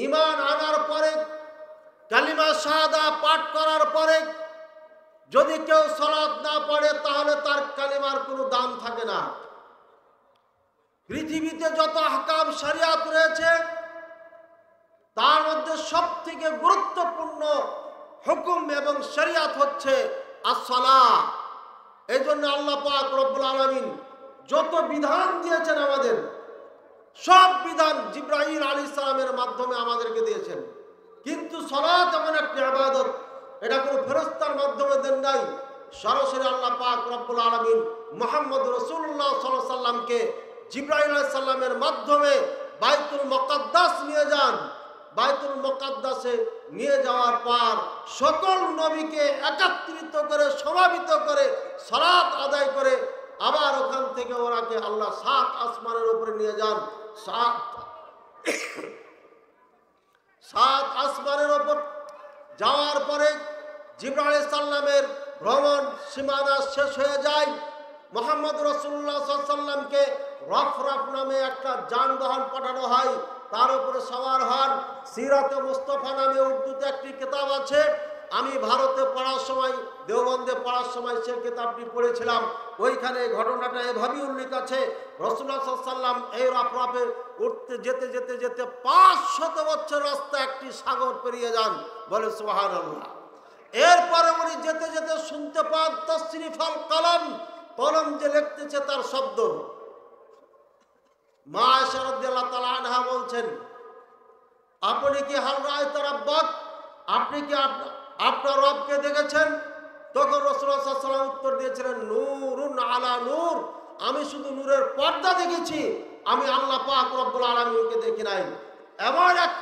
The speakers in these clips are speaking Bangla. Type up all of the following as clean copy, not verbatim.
ঈমান আনার পরে, কালিমা শাহাদা পাঠ করার পরে যদি কেউ সালাত না পড়ে তাহলে তার কালিমার কোনো দাম থাকে না। পৃথিবীতে যত আহকাম শরিয়াত রয়েছে তার মধ্যে সবথেকে গুরুত্বপূর্ণ হুকুম এবং শরিয়াত হচ্ছে as-সালাহ। এই জন্য আল্লাহ পাক রব্বুল আলামিন যত বিধান দিয়েছেন আমাদের, সব বিধান জিবরাইল আলাইহিস সালামের মাধ্যমে আমাদেরকে দিয়েছেন। কিন্তু সালাত এমন একটি ইবাদত, এটা কোনো ফেরেশতার মাধ্যমে দেন নাই, সরাসরি আল্লাহ পাক রব্বুল আলামিন মুহাম্মদ রাসূলুল্লাহ সাল্লাল্লাহু আলাইহি সাল্লামকে জিবরাইল আলাইহিস সালামের মাধ্যমে বাইতুল মুকাদ্দাস নিয়ে যান। বাইতুল মুকাদ্দাসে নিয়ে যাওয়ার পর সকল নবীকে একত্রিত করে, সমাবেত করে, সালাত আদায় করে আবার ওখান থেকে ওরাকে আল্লাহ 7 আসমানের উপরে নিয়ে যান। 7 আসমানের উপর যাওয়ার পরে জিবরাইল আলাইহিস সালামের ভ্রমণ সীমানা শেষ হয়ে যায়। মুহাম্মদ রাসূলুল্লাহ সাল্লাল্লাহু আলাইহি সাল্লামকে রফরাফ নামে একটা যানবাহন পাঠানো হয়, তার উপরে সওয়ার হন। সিরাতে মুস্তাফা নামে উর্দুতে একটি কিতাব আছে, আমি ভারতে পড়ার সময়, দেওবন্দে পড়ার সময় সে কিতাবটি পড়েছিলাম। ওইখানে ঘটনাটা এভাবেই উল্লেখ আছে, রাসূলুল্লাহ সাল্লাল্লাহু আলাইহি সাল্লাম এই রফরাফে উঠতে যেতে যেতে যেতে 500 বছর রাস্তা একটি সাগর পেরিয়ে যান, বলে সুবহানাল্লাহ। এরপরে উনি যেতে যেতে শুনতে পান তাসরিফাল কলম, কলম যে লিখতেছে তার শব্দ। মা আয়েশা রাদিয়াল্লাহু তাআলা আনহা বলছেন, আপনি কি হাল রাআইতা রাব্বাক, আপনি কি আপনার রবকে দেখেছেন? তখন রাসূলুল্লাহ সাল্লাল্লাহু আলাইহি ওয়াসাল্লাম উত্তর দিয়েছিলেন, নূরুন আলা নূর, আমি শুধু নূরের পর্দা দেখেছি, আমি আল্লাহ পাক রব্বুল আলামিনকে দেখি নাই। এমন এক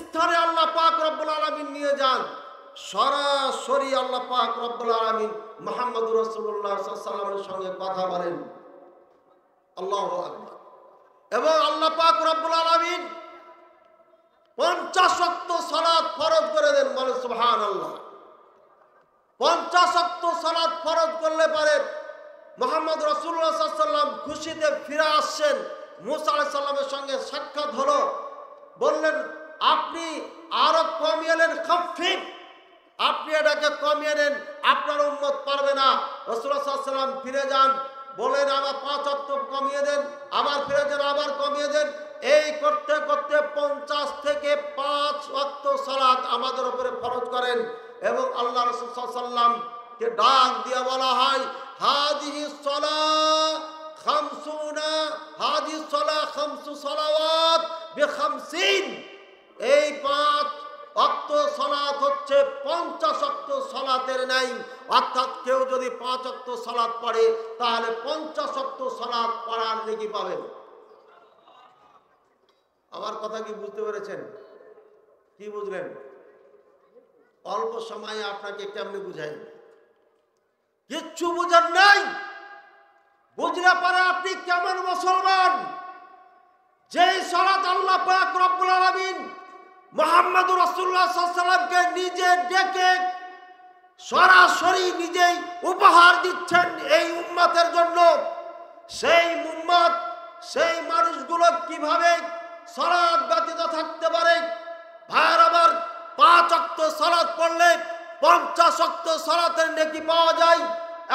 স্থানে আল্লাহ পাক রব্বুল আলামিন নিয়ে যান, সরাসরি আল্লাহ পাক রব্বুল আলামিন মুহাম্মদুর রাসূলুল্লাহ সাল্লাল্লাহু আলাইহি ওয়াসাল্লামের সঙ্গে কথা বলেন। আল্লাহু আকবার। এবং আল্লাহ পাক রব্বুল আলামিন 50 ওয়াক্ত সালাত ফরজ করে দেন, বলে সুবহানাল্লাহ। 50 ওয়াক্ত সালাত ফরজ করলে পারে মুহাম্মদ রাসূলুল্লাহ সাল্লাল্লাহু আলাইহি ওয়াসাল্লাম খুশিতে ফিরে আসছেন। মুসা আলাইহিস সালামের সঙ্গে সাক্ষাৎ হলো, বললেন আপনি আরো কমিয়ে নেন, খাফিফ, আপনি এটাকে কমিয়ে নেন, আপনার উম্মত পারবে না। রাসূলুল্লাহ সাল্লাল্লাহু আলাইহি ওয়াসাল্লাম ফিরে যান, বলেন আবার 5 ওয়াক্ত কমিয়ে দেন, আবার ফিরে যান, আবার কমিয়ে দেন। এই করতে করতে 50 থেকে 5 ওয়াক্ত সালাত আমাদের উপরে ফরজ করেন। এবং আল্লাহ রাসূল সাল্লাল্লাহু আলাইহি ওয়াসাল্লামকে ডাক দিয়ে বলা হয়, হাদিহি সালাহ খামসুনা, হাদিহি সালাহ খামসু সালাওয়াত বি50। এই 5 ওয়াক্ত সালাত হচ্ছে 50 ওয়াক্ত সালাতের নাই। অর্থাৎ কেউ যদি 5 ওয়াক্ত সালাত পড়ে তাহলে 50 ওয়াক্ত সালাত পড়ার নেকি পাবেন। আমার কথা কি বুঝতে পেরেছেন? কি বুঝলেন? অল্প সময়ে আপনাকে কেমনে বুঝাই? কিচ্ছু বুঝার নাই। বুঝলে পারে আপনি কেমন মুসলমান। যেই সালাত আল্লাহ পাক রব্বুল আলামিন মুহাম্মদুর রাসূলুল্লাহ সাল্লাল্লাহু আলাইহি ওয়াসাল্লামকে নিজে ডেকে সরাসরি নিজেই উপহার দিচ্ছেন এই উম্মতের জন্য, সেই উম্মত, সেই মানুষগুলো কিভাবে সালাত ব্যতীত থাকতে পারে? ভাইয়ের আবার 5 ওয়াক্ত সালাত পড়লে 50 ওয়াক্ত সালাতের নেকি পাওয়া যায়।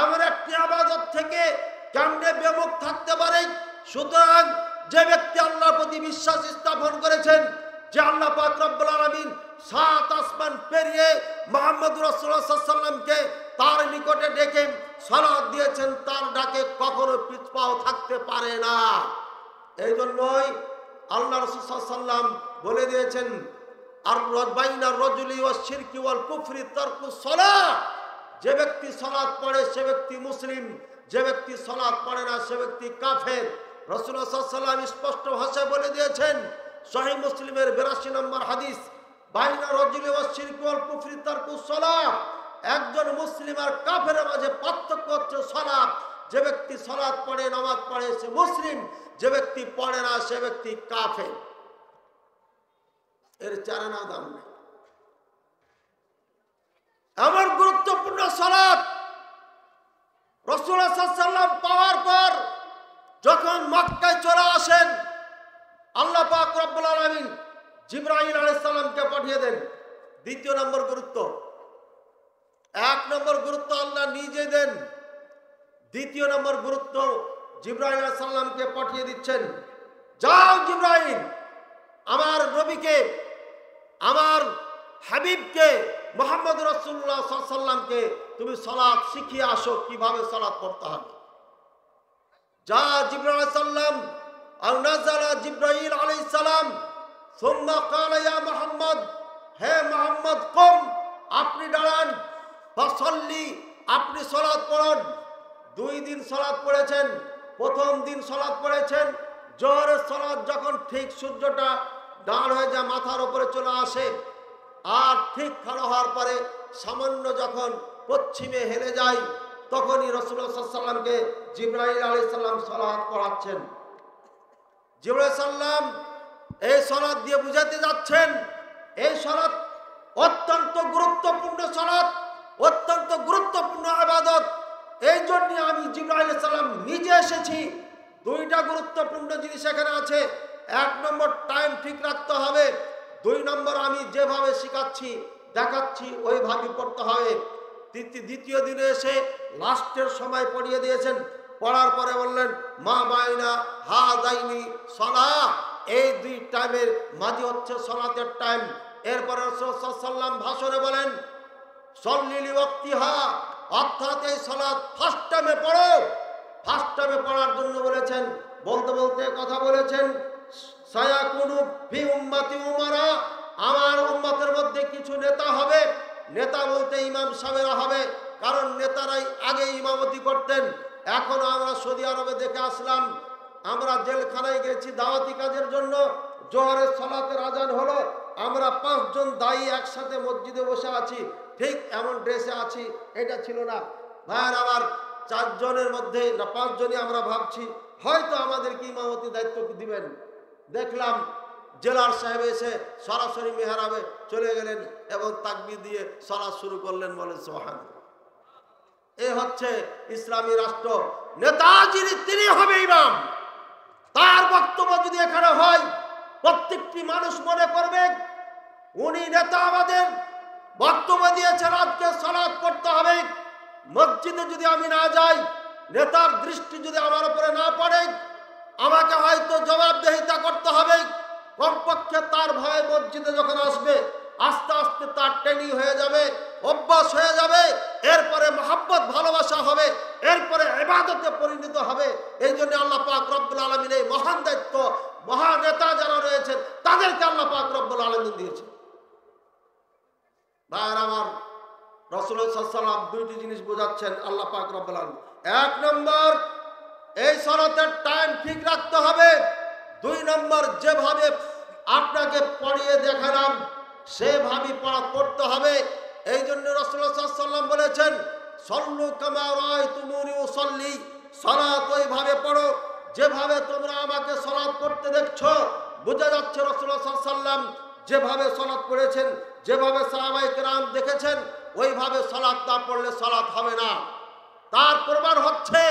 এমন একটি ইবাদত থেকে কেমনে বিমুখ থাকতে পারে? সুতরাং যে ব্যক্তি আল্লাহর প্রতি বিশ্বাস স্থাপন করেছেন, যে আল্লাহ পাক রব্বুল আলামিন 7 আসমান পেরিয়ে মুহাম্মদুর রাসূলুল্লাহ সাল্লাল্লাহু আলাইহি ওয়াসাল্লামকে তার নিকটে ডেকে সালাত দিয়েছেন, তার ডাকে কখনো পিছপাও থাকতে পারে না। এই জন্যই আল্লাহ রাসূল সাল্লাল্লাহু আলাইহি ওয়াসাল্লাম বলে দিয়েছেন, আর বাইনা রাজুলি ওয়াস শিরকি ওয়াল কুফরি তারকুস সালাহ। যে ব্যক্তি সালাত পড়ে সে ব্যক্তি মুসলিম, যে ব্যক্তি সালাত পড়ে না সে ব্যক্তি কাফের। রাসূলুল্লাহ সাল্লাল্লাহু আলাইহি ওয়াসাল্লাম স্পষ্ট ভাষায় বলে দিয়েছেন, সহিহ মুসলিমের 82 নম্বর হাদিস, বাইনা রাজুলি ওয়াস শিরকি ওয়াল কুফরি তারকুস সালাহ। একজন মুসলিম আর কাফের মাঝে পার্থক্য হচ্ছে সালাত। যে ব্যক্তি সালাত পড়ে, নামাজ পড়ে সে মুসলিম, যে ব্যক্তি পড়ে না সে ব্যক্তি কাফের। এর চারানা দাম নেই। এমন গুরুত্বপূর্ণ সালাত রাসূলুল্লাহ সাল্লাল্লাহু আলাইহি ওয়াসাল্লাম পাওয়ার পর যখন মক্কায় চলে আসেন, আল্লাহ পাক রব্বুল আলামিন জিবরাইল আলাইহিস সালামকে পাঠিয়ে দেন। দ্বিতীয় নম্বর গুরুত্ব। এক নম্বর গুরুত্ব আল্লাহ নিজে দেন, দ্বিতীয় নম্বর গুরুত্ব জিবরাইল আলাইহিস সালামকে পাঠিয়ে দিচ্ছেন, যাও জিবরাইল আমার নবীকে, আমার হাবিবকে মুহাম্মদ রাসূলুল্লাহ সাল্লাল্লাহু আলাইহি ওয়াসাল্লামকে তুমি সালাত শিখিয়ে আসো, কিভাবে সালাত পড়তে হবে। যা জিবরাইল আলাইহিস সালাম আর নাযালা জিবরাইল আলাইহিস সালাম সুম্মা ক্বালা ইয়া মুহাম্মদ, হে মুহাম্মদ কুম, আপনি দাঁড়ান, ফাসাল্লি, আপনি সালাত পড়ুন। 2 দিন সালাত পড়েছেন। প্রথম দিন সালাত পড়েছেন জোহরের সালাত, যখন ঠিক সূর্যটা ডান হয়ে যায় মাথার উপরে চলে আসে, আর ঠিক খাড়া হওয়ার পরে সামান্য যখন পশ্চিমে হেলে যায়, তখনই রাসূলুল্লাহ সাল্লাল্লাহু আলাইহি ওয়াসাল্লামকে জিবরাইল আলাইহিস সালাম সালাত পড়াচ্ছেন। জিবরাইল সাল্লাম এই সালাত দিয়ে বুঝাতে যাচ্ছেন এই সালাত অত্যন্ত গুরুত্বপূর্ণ সালাত, অত্যন্ত গুরুত্বপূর্ণ ইবাদত। এই জন্য আমি জিবরাইল আলাইহিস সালাম নিজে এসেছি। 2টা গুরুত্বপূর্ণ জিনিস এখানে আছে। 1 নম্বর টাইম ঠিক রাখতে হবে, 2 নম্বর আমি যেভাবে শেখাচ্ছি দেখাচ্ছি ওইভাবে পড়তে হবে। দ্বিতীয় দিনে এসে লাস্টের সময় পড়িয়ে দিয়েছেন। পড়ার পরে বললেন মা বাইনা হাযাইনি সালাহ, এই 2 টাইমের মাঝে হচ্ছে সালাতের টাইম। এরপরে রাসূল সাল্লাল্লাহু আলাইহি ওয়াসাল্লাম ভাষণে বলেন সল্লি লিওয়াক্তিহা, অর্থাৎ এই সালাত ফার্স্ট টাইমে পড়ো। ফার্স্ট টাইমে পড়ার জন্য বলেছেন, বলতে বলতে কথা বলেছেন সায়াকুনু ফি উম্মতি উমারা, আমার উম্মতের মধ্যে কিছু নেতা হবে। নেতা বলতে ইমাম সাহেবরা হবে, কারণ নেতারাই আগে ইমামতি করতেন। এখনো আমরা সৌদি আরবে দেখে আসলাম, আমরা জেলখানায় গেছি দাওয়াতি কাজের জন্য, জোহরের সালাতের আজান হলো, আমরা 5 জন দায়ী একসাথে মসজিদে বসে আছি, ঠিক এমন ড্রেসে আছি, এটা ছিল না ভাইয়ের। আবার 4 জনের মধ্যে না 5 জনই আমরা ভাবছি হয়তো আমাদেরকে ইমামতি দায়িত্ব দিবেন। দেখলাম জেলার সাহেব এসে সরাসরি মেহরাবে চলে গেলেন এবং তাকবীর দিয়ে সালাত শুরু করলেন, বলেন সুবহানাল্লাহ। এ হচ্ছে ইসলামী রাষ্ট্র। নেতা যিনি তিনি হবে ইমাম। তার বক্তব্য যদি এখানে হয় প্রত্যেকটি মানুষ মনে করবে উনি নেতা, আমাদের বক্তব্য দিয়েছেন আজকে সালাত পড়তে হবে। মসজিদে যদি আমি না যাই, নেতার দৃষ্টি যদি আমার উপরে না পড়ে, আমাকে হয়তো জবাবদিহিতা করতে হবে। কমপক্ষে তার ভয়ে মসজিদে যখন আসবে আস্তে আস্তে তার ট্রেনিং হয়ে যাবে, অভ্যাস হয়ে যাবে, এরপরে মহব্বত ভালোবাসা হবে, এরপরে ইবাদতে পরিণত হবে। এই জন্য আল্লাহ পাক রব্বুল আলামিন এই মহান দায়িত্ব মহান নেতা যারা রয়েছেন তাদেরকে আল্লাহ পাক রব্বুল আলামিন দিয়েছেন। ভাইয়ের আমার, রাসূলুল্লাহ সাল্লাল্লাহু আলাইহি ওয়াসাল্লাম 2টি জিনিস বোঝাচ্ছেন আল্লাহ পাক রব্বুল আলামিন। 1 নম্বর এই সালাতের টাইম ঠিক রাখতে হবে। 2 নম্বর যেভাবে আপনাকে পড়িয়ে দেখালাম সেভাবে পড়তে হবে। এই জন্য রাসূলুল্লাহ সাল্লাল্লাহু আলাইহি ওয়াসাল্লাম বলেছেন সল্লু কামা রাআইতুমুনি উসাল্লি, সালাত ওইভাবে পড়ো যেভাবে তোমরা আমাকে সালাত পড়তে দেখছো। বোঝা যাচ্ছে রাসূলুল্লাহ সাল্লাল্লাহু আলাইহি ওয়াসাল্লাম যেভাবে সালাত পড়েছেন, যেভাবে সাহাবায়ে কেরাম দেখেছেন, ওইভাবে সালাত না পড়লে সালাত হবে না। তার প্রমাণ হচ্ছে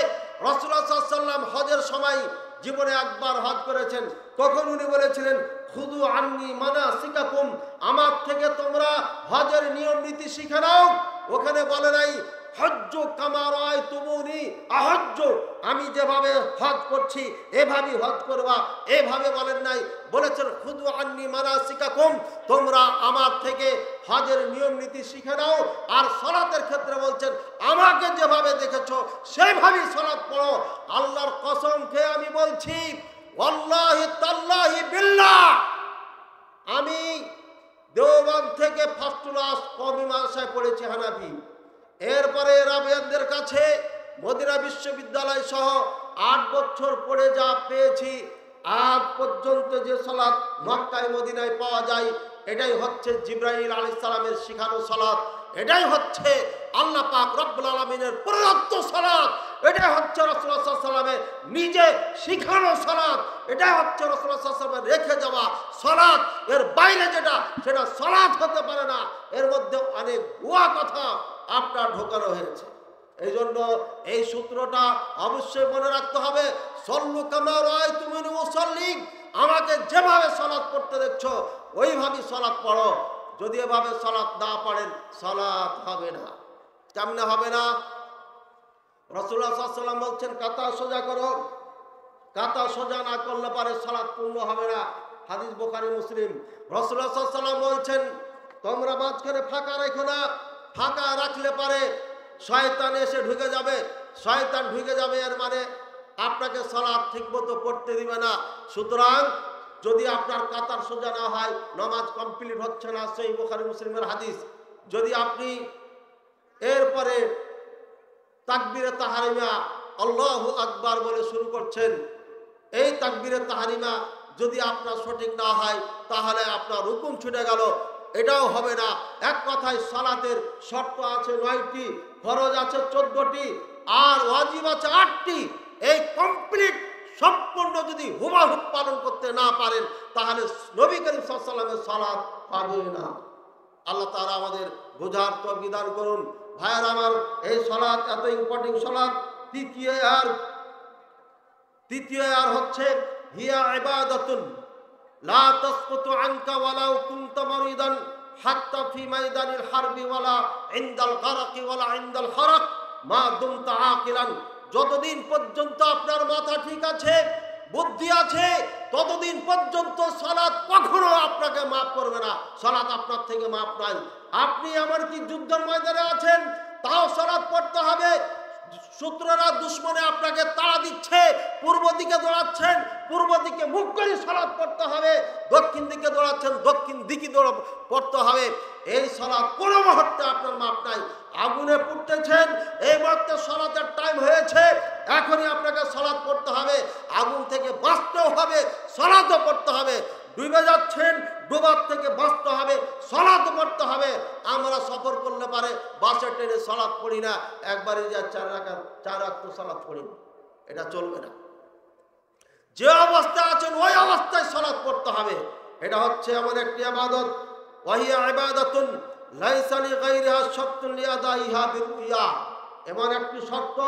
রাসূলুল্লাহ সাল্লাল্লাহু আলাইহি ওয়াসাল্লাম হজের সময় জীবনে একবার হজ করেছেন, তখন উনি বলেছিলেন খুদু আন্নি মানাসিকাকুম, আমার থেকে তোমরা হজের নিয়ম নীতি শিখে নাও। ওখানে বলে নাই হজ্জু কামা রাআইতুমুনি আহজ্জ, আমি যেভাবে হজ করছি এভাবে হজ করবা, এভাবে বলেন নাই। বলেছেন খুদু আন্নি মানাসিকাকুম, তোমরা আমার থেকে হজের নিয়ম নীতি শিখে নাও। আর সালাতের ক্ষেত্রে বলছেন আমাকে যেভাবে দেখেছো সেভাবেই সালাত পড়ো। আল্লাহর কসম খেয়ে আমি বলছি, ওয়াল্লাহি তাল্লাহি বিল্লাহ, আমি দেওবন্দ থেকে ফার্স্ট ক্লাস কওমি মাদ্রাসায় পড়েছি হানাফি, এরপরে রাবিয়ানদের কাছে মদিনা বিশ্ববিদ্যালয় সহ 8 বছর পড়ে যা পেয়েছি, আজ পর্যন্ত যে সালাত মক্কায় মদিনায় পাওয়া যায় এটাই হচ্ছে জিবরাইল আলাইহিস সালামের শিখানো সালাত, এটাই হচ্ছে আল্লাহ পাক রব্বুল আলামিনের প্রদত্ত সালাত, এটাই হচ্ছে রাসূলুল্লাহ সাল্লাল্লাহু আলাইহি ওয়াসাল্লামের নিজে শিখানো সালাত, এটাই হচ্ছে রাসূলুল্লাহ সাল্লাল্লাহু আলাইহি ওয়াসাল্লামের রেখে যাওয়া সালাত। এর বাইরে যেটা সেটা সালাত হতে পারে না। এর মধ্যে অনেক ভুয়া কথা আপনার ঢোকানো হয়েছে। এই জন্য এই সূত্রটা অবশ্যই মনে রাখতে হবে। সল্লু কামা রাআইতুমুনি উসাল্লি, আমাকে যেভাবে সালাত পড়তে দেখছো ওইভাবে সালাত পড়ো। যদি এভাবে সালাত না পড়েন সালাত হবে না। কেমনে হবে না? রাসূলুল্লাহ সাল্লাল্লাহু আলাইহি ওয়াসাল্লাম বলছেন কাতা সোজা করো, কাতা সোজা না করলে পারে সালাত পূর্ণ হবে না। হাদিস বুখারী মুসলিম। রাসূলুল্লাহ সাল্লাল্লাহু আলাইহি ওয়াসাল্লাম বলছেন তোমরা মাঝখানে ফাঁকা রাখো না, ফাঁকা রাখলে পারে শয়তান এসে ঢুকে যাবে। শয়তান ঢুকে যাবে এর মানে আপনাকে সালাত ঠিকমতো পড়তে দিবে না। সুতরাং যদি আপনার কাতার সোজা না হয় নামাজ কমপ্লিট হচ্ছে না। সহিহ বুখারী মুসলিমের হাদিস। যদি আপনি এরপরে তাকবীরে তাহরিমা আল্লাহু আকবার বলে শুরু করছেন, এই তাকবীরে তাহরিমা যদি আপনার সঠিক না হয় তাহলে আপনার রুকুন ছুটে গেল, এটাও হবে না। এক কথায় সালাতের শর্ত আছে 9টি, ফরজ আছে 14টি, আর ওয়াজিব আছে 8টি। এই কমপ্লিট সম্পূর্ণ যদি হুবহু পালন করতে না পারেন তাহলে নবী করিম সাল্লাল্লাহু আলাইহি ওয়াসাল্লামের সালাত পাবে না। আল্লাহ তাআলা আমাদের বোঝার তৌফিক দান করুন। ভাইয়ের আমার, এই সালাত এত ইম্পর্টেন্ট সালাত। তৃতীয় আর হচ্ছে হিয়া ইবাদাতুন লা তাসকুতু আনকা ওয়ালাউ কুনতা মারিদান হাত্তা ফি মাইদানিল হারবি ওয়ালা ইনদাল গারাকি ওয়ালা ইনদাল হারাক মা দুমতা আকিলান। যতদিন পর্যন্ত আপনার মাথা ঠিক আছে, বুদ্ধি আছে, ততদিন পর্যন্ত সালাত কখনো আপনাকে মাফ করবে না। সালাত আপনার থেকে মাফ নাই। আপনি এমনকি যুদ্ধের ময়দানে আছেন তাও সালাত পড়তে হবে। শত্রুরা দুশ্মনে আপনাকে তাড়া দিচ্ছে, পূর্ব দিকে দৌড়াচ্ছেন, পূর্ব দিকে মুখ করে সালাত পড়তে হবে। দক্ষিণ দিকে দৌড়াচ্ছেন, দক্ষিণ দিকে পড়তে হবে। এই সালাত কোনো মুহূর্তে আপনার মাপ নাই। আগুনে পুড়তেছেন, এই মুহূর্তে সালাতের টাইম হয়েছে, এখনই আপনাকে সালাত পড়তে হবে। আগুন থেকে বাঁচতেও হবে, সালাতও পড়তে হবে। ডুবে যাচ্ছেন, ডুবার থেকে বাঁচতে হবে, সালাত পড়তে হবে। আমরা সফর করলে পারে বাসে ট্রেনে সালাত পড়ি না, একবারে যা 4 রাকাত সালাত পড়ি না, এটা চলবে না। যে অবস্থায় আছেন ওই অবস্থায় সালাত পড়তে হবে। এটা হচ্ছে এমন একটি ইবাদত, ওয়াহিয়া ইবাদাতুন লাইসা লিগাইরিহা শারতুন লিআদাইহা বিরুইয়া। এমন একটি শর্ত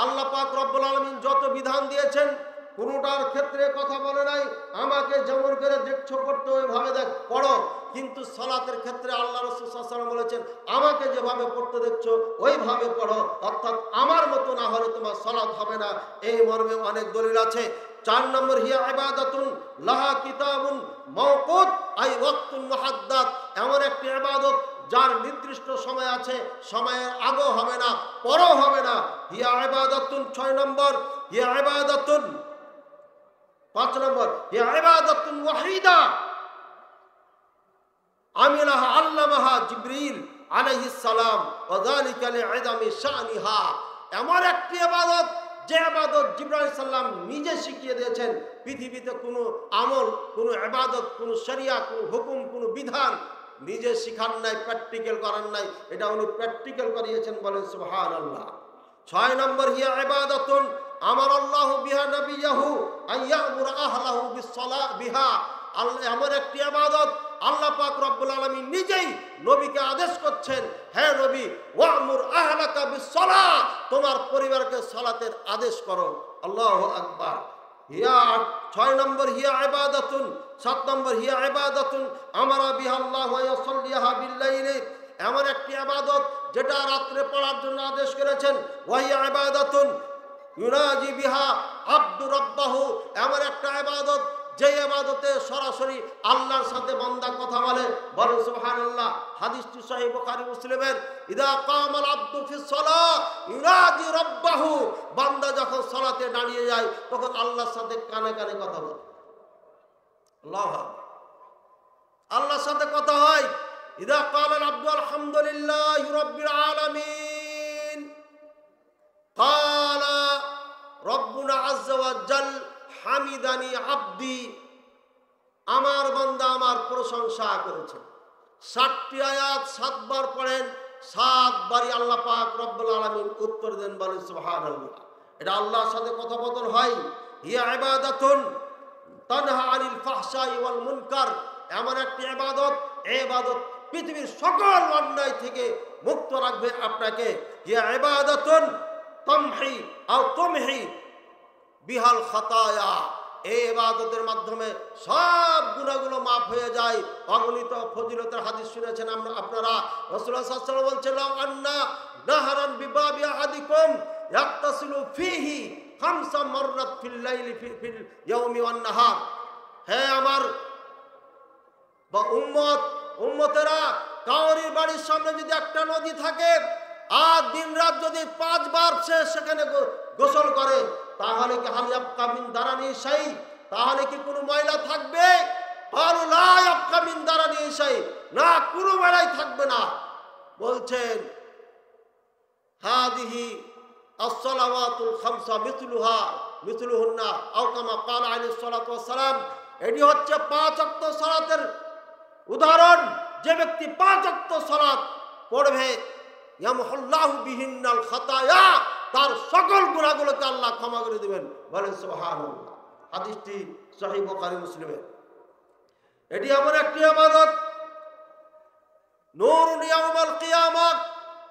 আল্লাহ পাক রব্বুল আলামিন যত বিধান দিয়েছেন কোনটার ক্ষেত্রে কথা বলে নাই আমাকে যেমন করে দেখছো পড়তে ওইভাবে দেখ পড়ো। কিন্তু সালাতের ক্ষেত্রে আল্লাহ রাসূল সাল্লাল্লাহু আলাইহি ওয়াসাল্লাম বলেছেন আমাকে যেভাবে পড়তে দেখছো ওইভাবে পড়ো, অর্থাৎ আমার মতো না হলে তোমার সালাত হবে না। এই মর্মে অনেক দলিল আছে। 4 নম্বর হিয়া ইবাদাতুন লাহা কিতাবুন মাওকুত আই ওয়াক্তুন মুহাদ্দাদ। এমন একটি ইবাদত যার নির্দিষ্ট সময় আছে, সময়ের আগেও হবে না, পরেও হবে না। হিয়া ইবাদাতুন 6 নম্বর হিয়া ইবাদাতুন 5 নম্বর হিয়া ইবাদাতুন ওয়াহিদা আমিলাহা আল্লামাহা জিবরিল আলাইহিস সালাম ওয়া যালিকা লি'ইদামি শানিহা। এমন একটি ইবাদত যে ইবাদত জিবরাইল আলাইহিস সালাম নিজে শিখিয়ে দিয়েছেন। পৃথিবীতে কোনো আমল, কোনো ইবাদত, কোনো শরিয়া, কোনো হুকুম, কোনো বিধান নিজে শিখান নাই, প্র্যাকটিক্যাল করান নাই, এটা উনি প্র্যাকটিক্যাল করিয়েছেন, বলেন সুবহানাল্লাহ। 6 নম্বর হিয়া ইবাদাতুন আমারাল্লাহু বিহা নাবিয়াহু আইয়ামুরা আহলাহু বিসসালাহ বিহা। আল্লাহ এমন একটি ইবাদত আল্লাহ পাক রব্বুল আলামিন নিজেই নবীকে আদেশ করছেন, হে নবী ওয়ামুর আহলাকা বিসসালাহ, তোমার পরিবারকে সালাতের আদেশ করো। আল্লাহু আকবার। হিয়া 6 নম্বর হিয়া ইবাদাতুন 7 নম্বর হিয়া ইবাদাতুন আমারা বিহা আল্লাহু ইয়াসাল্লিহা বিল্লাইলি। এমন একটি ইবাদত যেটা রাতে পড়ার জন্য আদেশ করেছেন। ওয়াহিয়া ইবাদাতুন ইউনাজি বিহা আব্দু রাব্বাহু। এমন একটা ইবাদত যে ইবাদতে সরাসরি আল্লাহর সাথে বান্দা কথা বলে, বলেন সুবহানাল্লাহ। হাদিসটি সহিহ বুখারী মুসলিমের। ইদা কামাল আব্দু ফিস সালাহ ইউনাজি রাব্বাহু। বান্দা যখন সালাতে দাঁড়িয়ে যায় তখন আল্লাহর সাথে কানে কানে কথা বলে। আল্লাহু আল্লাহর সাথে কথা হয়। ইদা ক্বালাল আব্দু আলহামদুলিল্লাহি রাব্বিল আলামিন ক্বালা রব্বুনা আযজা ওয়া জাল হামিদানি আব্দি। আমার বান্দা আমার প্রশংসা করেছে। 7টি আয়াত 7 বার পড়েন, 7 বারই আল্লাহ পাক রব্বুল আলামিন উত্তর দেন, বলেন সুবহানাল্লাহ। এটা আল্লাহর সাথে কথোপকথন হয়। হিয়া ইবাদাতুন তানহা আনিল ফাহশাই ওয়াল মুনকার। এমন একটি ইবাদত, এই ইবাদত পৃথিবীর সকল অন্যায় থেকে মুক্ত রাখবে আপনাকে। ইয়া ইবাদাতুন তামহি আও তুমহি বিহাল খাতায়া, এই ইবাদতের মাধ্যমে সব গুনাহগুলো মাফ হয়ে যায়। অগণিত ফজিলতের হাদিস শুনেছেন আপনারা। রাসূলুল্লাহ সাল্লাল্লাহু আলাইহি ওয়াসাল্লাম বলছেন, লাউ আন্না নাহরান বিবাবি আহাদিকুম ইয়াক্তাসিলু ফীহি খামসা মাররাত ফিল লাইলি ফিল ইয়াওমি ওয়ান নাহার। হে আমার বা উম্মতেরা, কাউরির বাড়ির সামনে যদি একটা নদী থাকে আর দিন রাত যদি 5 বার সে সেখানে গোসল করে, তাহলে কি হাল ইয়াবকা মিন দারানি শাই, তাহলে কি কোনো ময়লা থাকবে? ক্বালু লা ইয়াবকা মিন দারানি শাই, না কোনো ময়লাই থাকবে না। বলছেন হাদিহি as-salawatul khamsa মিথলুহুন্না আও কামা ক্বালা আলাইহিস সালাতু ওয়াস সালাম। এটি হচ্ছে 5 ওয়াক্ত সালাতের উদাহরণ। যে ব্যক্তি 5 ওয়াক্ত সালাত পড়বে, ইয়ামহুল্লাহু বিহিন্নাল খাতায়া, তার সকল গুনাহগুলোকে আল্লাহ ক্ষমা করে দিবেন। বলেন সুবহানাল্লাহ। হাদিসটি সহিহ বুখারী মুসলিমে। এটি এমন একটি ইবাদত, নূরুন ইয়াউমাল কিয়ামাহ,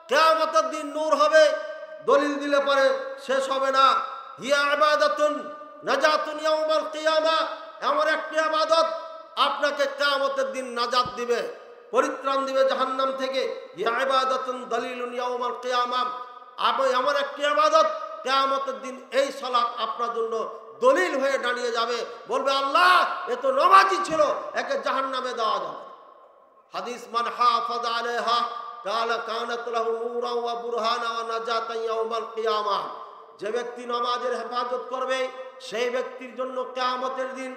কিয়ামতের দিন নূর হবে। দলিল দিলে পরে শেষ হবে না। হিয়া ইবাদাতুন নাজাতুন ইয়াউমাল কিয়ামাহ, এমন একটি ইবাদত আপনাকে কিয়ামতের দিন নাজাত দিবে, পরিত্রাণ দিবে জাহান্নাম থেকে। ইয়া ইবাদাতুন দালিলুন ইয়াউমাল কিয়ামাহ, এমন একটি ইবাদত কিয়ামতের দিন এই সালাত আপনার জন্য দলিল হয়ে দাঁড়িয়ে যাবে। বলবে আল্লাহ এ তো নামাজি ছিল, একে জাহান্নামে দেওয়া যাবে। হাদিস মান হাফাযা আলাইহা কানাত লাহু নূরান ওয়া বুরহানা ওয়া নাজাতান ইয়াউমাল কিয়ামাহ। যে ব্যক্তি নামাজের হেফাজত করবে সেই ব্যক্তির জন্য কিয়ামতের দিন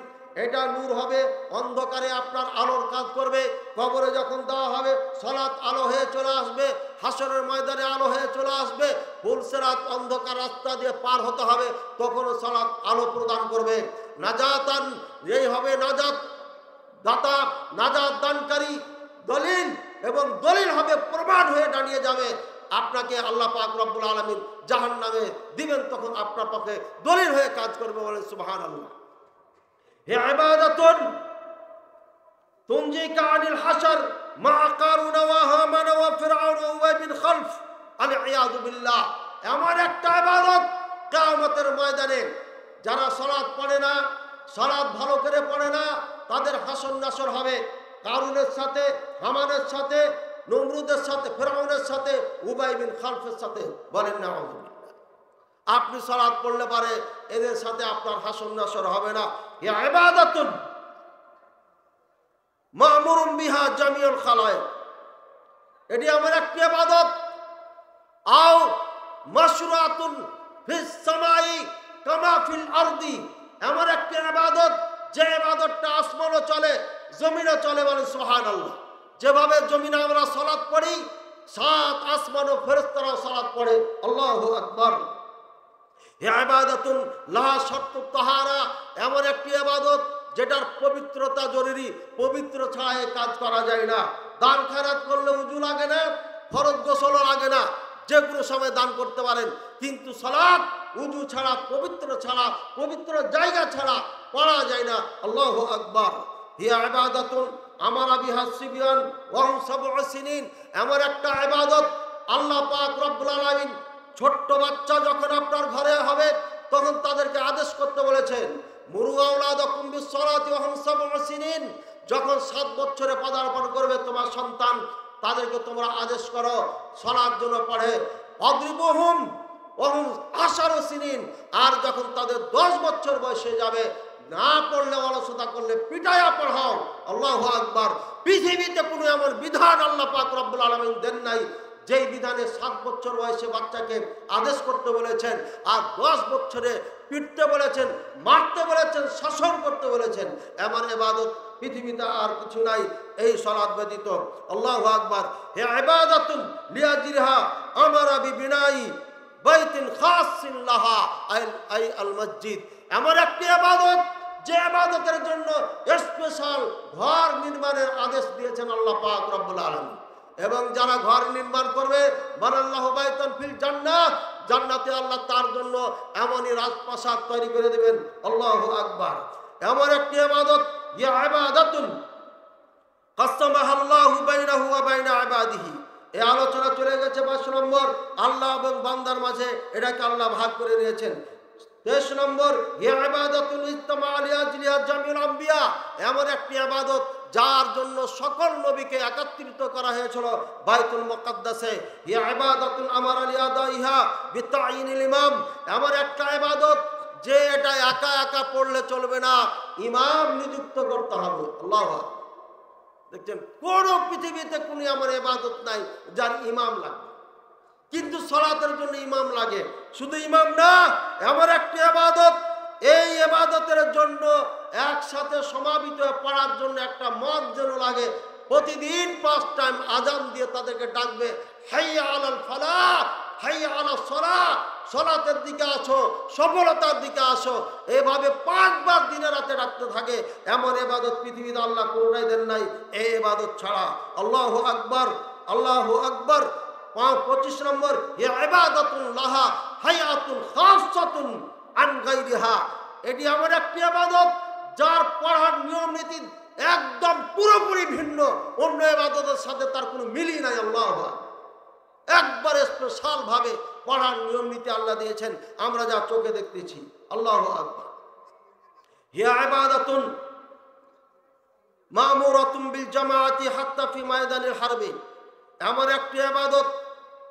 এটা নূর হবে, অন্ধকারে আপনার আলোর কাজ করবে। কবরে যখন দেওয়া হবে সালাত আলো হয়ে চলে আসবে, হাসরের ময়দানে আলো হয়ে চলে আসবে, পুলসিরাত অন্ধকার রাস্তা দিয়ে পার হতে হবে, তখনও সালাত আলো প্রদান করবে। নাজাতান, এই হবে নাজাত দাতা, নাজাত দানকারী, দলিল, এবং দলিল হবে প্রমাণ হয়ে দাঁড়িয়ে যাবে। আপনাকে আল্লাহ পাক রব্বুল আলামিন জাহান্নামে দিবেন, তখন আপনার পক্ষে দলিল হয়ে কাজ করবে। বলেন সুবহানাল্লাহ। হে ইবাদাতুন তুনজিকা আনিল হাশর মা কারুন ওয়া হামান ওয়া ফিরআউন ওয়া উবাই বিন খালফ আল-ইয়াযু বিল্লাহ। এমন একটা ইবাদত কিয়ামতের ময়দানে যারা সালাত পড়ে না, সালাত ভালো করে পড়ে না, তাদের হাসর নাসর হবে কারুনের সাথে, হামানের সাথে, নমরুদের সাথে, ফিরআউনের সাথে, উবাই বিন খালফের সাথে। বলেন নাউযুবিল্লাহ। আপনি সালাত পড়লে পারে এদের সাথে আপনার হাসর নাসর হবে না। ইয়া ইবাদাতুন মা'মুরুন বিহা জামিউল খালায়েক, এটি আমার একটি ইবাদত। আও মাশরুআতুন ফিস সামাই কামা ফিল আরদি, আমার একটি ইবাদত যে ইবাদতটা আসমানও চলে জমিনও চলে। বলেন সুবহানাল্লাহ। যেভাবে জমিনে আমরা সালাত পড়ি, 7 আসমান ও ফেরেশতারাও সালাত পড়ে। আল্লাহু আকবার। হে ইবাদাতুন লাহা শারতুত তাহারা, এমন একটি ইবাদত যেটার পবিত্রতা জরুরি, পবিত্র ছাড়া এই কাজ করা যায় না। দান খয়রাত করলে ওযু লাগে না, ফরজ গোসল লাগে না, যে কোনো সময় দান করতে পারেন, কিন্তু সালাত ওযু ছাড়া, পবিত্র ছাড়া, পবিত্র জায়গা ছাড়া পড়া যায় না। আল্লাহু আকবার। হিয়া ইবাদাতুন আমারা বিহা সিবিয়ান ওয়া হুম 7 সিনিন, এমন একটা ইবাদত আল্লাহ পাক রব্বুল আলামিন ছোট্ট বাচ্চা যখন আপনার ঘরে হবে তখন তাদেরকে আদেশ করতে বলেছেন, মুরু আওলাদাকুম বিস-সালাতি ওয়া হুম 7 সিনিন, যখন 7 বছরে পদার্পণ করবে তোমার সন্তান, তাদেরকে তোমরা আদেশ করো সালাত জন্য পড়ে। অদ্রিবুহুম ওয়া হুম 10 সিনিন, আর যখন তাদের 10 বছর বয়স হয়ে যাবে, না পড়লে, অলসতা করলে পিটায়া পড়াও। আল্লাহু আকবার। পৃথিবীতে কোনো এমন বিধান আল্লাহ পাক রব্বুল আলামিন দেন নাই যেই বিধানে 7 বছর বয়সে বাচ্চাকে আদেশ করতে বলেছেন, আর 10 বছরে পিটতে বলেছেন, মারতে বলেছেন, শাসন করতে বলেছেন। এমন ইবাদত পৃথিবীতে আর কিছু নাই এই সালাত ব্যতীত। আল্লাহু আকবার। হে ইবাদাতুন লিয়াজিরহা আমারা বিবিনাই বাইতিন খাসিন লাহা আই আল মসজিদ, এমন একটি ইবাদত যে ইবাদতের জন্য স্পেশাল ঘর নির্মাণের আদেশ দিয়েছেন আল্লাহ পাক রব্বুল আলামিন। এবং যারা ঘর নির্মাণ করবে, বানাল্লাহু বাইতান ফিল জান্নাহ, জান্নাতে আল্লাহ তার জন্য এমনই রাজপ্রাসাদ তৈরি করে দেবেন। আল্লাহু আকবার। এমন একটি ইবাদত, ইয়া ইবাদাতুন কাসামাহু আল্লাহু বাইনাহু ওয়া বাইনা ইবাদিহি, এই আলোচনা চলে গেছে 22 নম্বর, আল্লাহ এবং বান্দার মাঝে এটাকে আল্লাহ ভাগ করে নিয়েছেন। 23 নম্বর, ইবাদাতুল ইজতিমা লিআজলিহা জামিউল আম্বিয়া, এমন একটি ইবাদত যার জন্য সকল নবীকে একত্রিত করা হয়েছিল বাইতুল মুকাদ্দাসে। ইবাদাতুন আমারা লিআদাইহা বিতাইনিল ইমাম, এমন একটা ইবাদত যে এটা একা একা পড়লে চলবে না, ইমাম নিযুক্ত করতে হবে। আল্লাহু আকবার। দেখছেন, কোন পৃথিবীতে কোন এমন ইবাদত নাই যার ইমাম লাগবে, কিন্তু সালাতের জন্য ইমাম লাগে। শুধু ইমাম না, এমন একটি ইবাদত, এই ইবাদতের জন্য একসাথে সমাবেত হয়ে পড়ার জন্য একটা মুয়াজ্জিন লাগে। প্রতিদিন 5 টাইম আযান দিয়ে তাদেরকে ডাকবে, হাইয়া আলাল ফালাহ, হাইয়া আলাস সালাহ, সালাতের দিকে আসো, সফলতার দিকে আসো। এভাবে 5 বার দিনে রাতে ডাকতে থাকে। এমন ইবাদত পৃথিবীতে আল্লাহ কোনটাই দেন নাই এই ইবাদত ছাড়া। আল্লাহু আকবার, আল্লাহু আকবার। 25 নম্বর, ইবাদাতুন লাহা হায়াতুন খাসসাতুন আন গায়রিহা, এটি এমন একটি ইবাদত যার পড়ার নিয়ম নীতি একদম পুরোপুরি ভিন্ন, অন্য ইবাদতের সাথে তার কোনো মিলই নাই। আল্লাহু আকবার। একবার স্পেশাল ভাবে পড়ার নিয়ম নীতি আল্লাহ দিয়েছেন, আমরা যা চোখে দেখতেছি। আল্লাহু আকবার। হিয়া ইবাদাতুন মা'মুরাতুন বিল জামাআতি হাত্তা ফি ময়দানিল হারবি, এমন একটি ইবাদত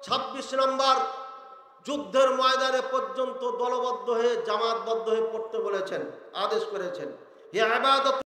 26 নম্বর, যুদ্ধের ময়দানে পর্যন্ত দলবদ্ধ হয়ে জামাতবদ্ধ হয়ে পড়তে বলেছেন, আদেশ করেছেন। হিয়া ইবাদাতুন